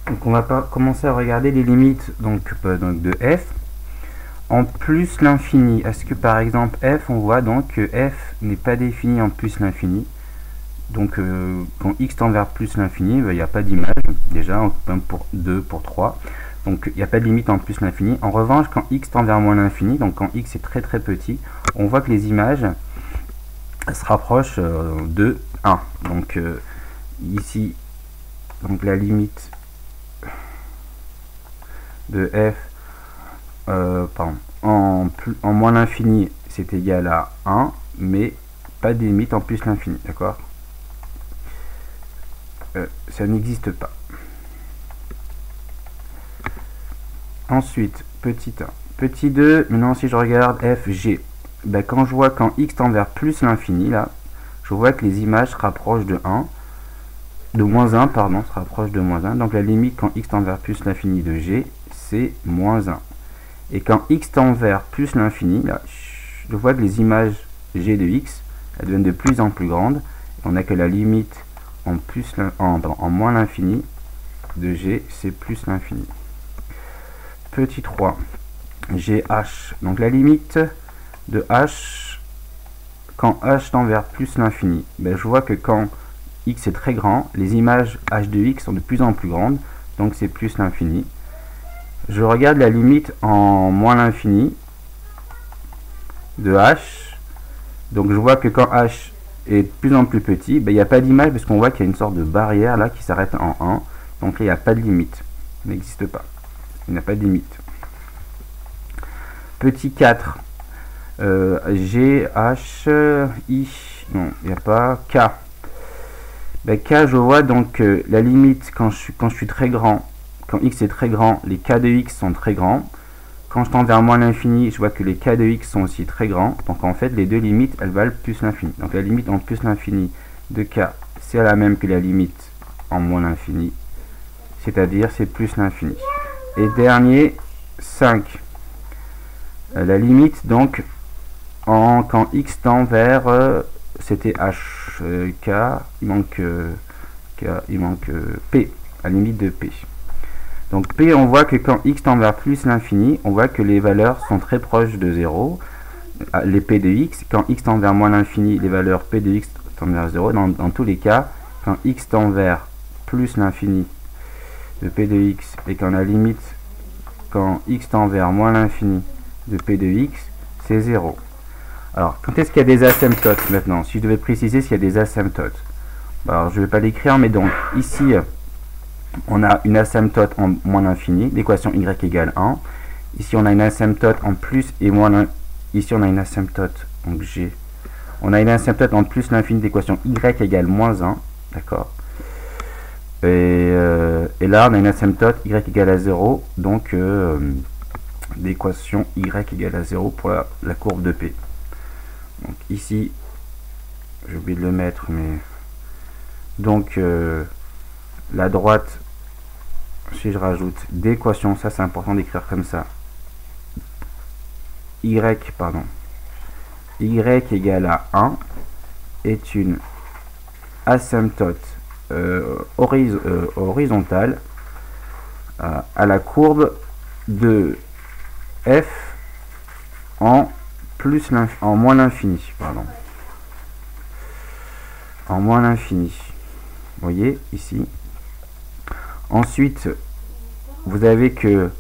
Donc on va commencer à regarder les limites donc de f en plus l'infini. Est-ce que par exemple f, on voit donc que f n'est pas défini en plus l'infini. Donc quand x tend vers plus l'infini, il n'y a pas d'image déjà, même pour 2, pour 3. Donc il n'y a pas de limite en plus l'infini. En revanche, quand x tend vers moins l'infini, donc quand x est très très petit, on voit que les images se rapprochent de 1. Donc ici, donc la limite de f en moins l'infini, c'est égal à 1, mais pas de limite en plus l'infini, d'accord? Ça n'existe pas. Ensuite, petit 1. Petit 2, maintenant si je regarde f, g, ben, quand je vois quand x tend vers plus l'infini, là, je vois que les images se rapprochent de 1, de moins 1, pardon, se rapprochent de moins 1. Donc la limite quand x tend vers plus l'infini de g, c'est moins 1. Et quand x tend vers plus l'infini, là, je vois que les images g de x, elles deviennent de plus en plus grandes. On a que la limite en moins l'infini de g, c'est plus l'infini. Petit 3, gh. Donc la limite de h, quand h tend vers plus l'infini, ben, je vois que quand x est très grand, les images h de x sont de plus en plus grandes, donc c'est plus l'infini. Je regarde la limite en moins l'infini de h, donc je vois que quand h est de plus en plus petit, ben, il n'y a pas d'image parce qu'on voit qu'il y a une sorte de barrière là qui s'arrête en 1, donc là il n'y a pas de limite, il n'existe pas, il n'y a pas de limite. Petit 4, G, H, I, non, il n'y a pas, K. Ben, K, je vois donc la limite quand je suis très grand, quand x est très grand, les k de x sont très grands. Quand je tends vers moins l'infini, je vois que les k de x sont aussi très grands. Donc en fait, les deux limites, elles valent plus l'infini. Donc la limite en plus l'infini de k, c'est la même que la limite en moins l'infini. C'est-à-dire, c'est plus l'infini. Et dernier, 5. La limite, donc, quand x tend vers, c'était h, k, il manque p, la limite de p. Donc p, on voit que quand x tend vers plus l'infini, on voit que les valeurs sont très proches de 0. Les p de x, quand x tend vers moins l'infini, les valeurs p de x tendent vers 0. Dans tous les cas, quand x tend vers plus l'infini de p de x, et quand la limite, quand x tend vers moins l'infini de p de x, c'est 0. Alors, quand est-ce qu'il y a des asymptotes maintenant? Si je devais préciser s'il y a des asymptotes. Alors, je ne vais pas l'écrire, mais donc, ici, on a une asymptote en moins l'infini, l'équation y égale 1. Ici, on a une asymptote en plus et moins l'infini. Ici, on a une asymptote, donc g. On a une asymptote en plus l'infini d'équation y égale moins 1. D'accord. Et là, on a une asymptote y égale à 0. Donc, l'équation y égale à 0 pour la courbe de p. Donc, ici, j'ai oublié de le mettre, mais... Donc, la droite, si je rajoute d'équation, ça c'est important d'écrire comme ça, y égale à 1 est une asymptote horizontale à la courbe de f en moins l'infini, en moins l'infini. Vous voyez ici. Ensuite, vous avez que,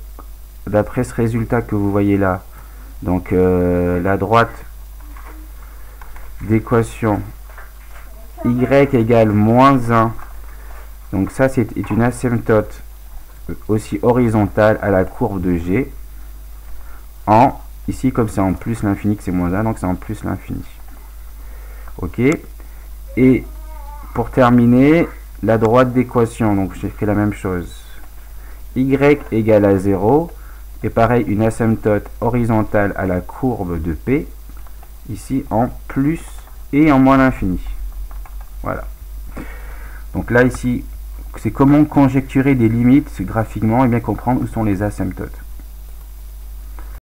d'après ce résultat que vous voyez là, donc la droite d'équation y égale moins 1, donc ça c'est une asymptote aussi horizontale à la courbe de g, ici comme c'est en plus l'infini que c'est moins 1, donc c'est en plus l'infini. Ok. Et pour terminer, la droite d'équation, donc j'ai fait la même chose, y égale à 0, et pareil, une asymptote horizontale à la courbe de p, ici en plus et en moins l'infini. Voilà. Donc là, ici, c'est comment conjecturer des limites graphiquement et bien comprendre où sont les asymptotes.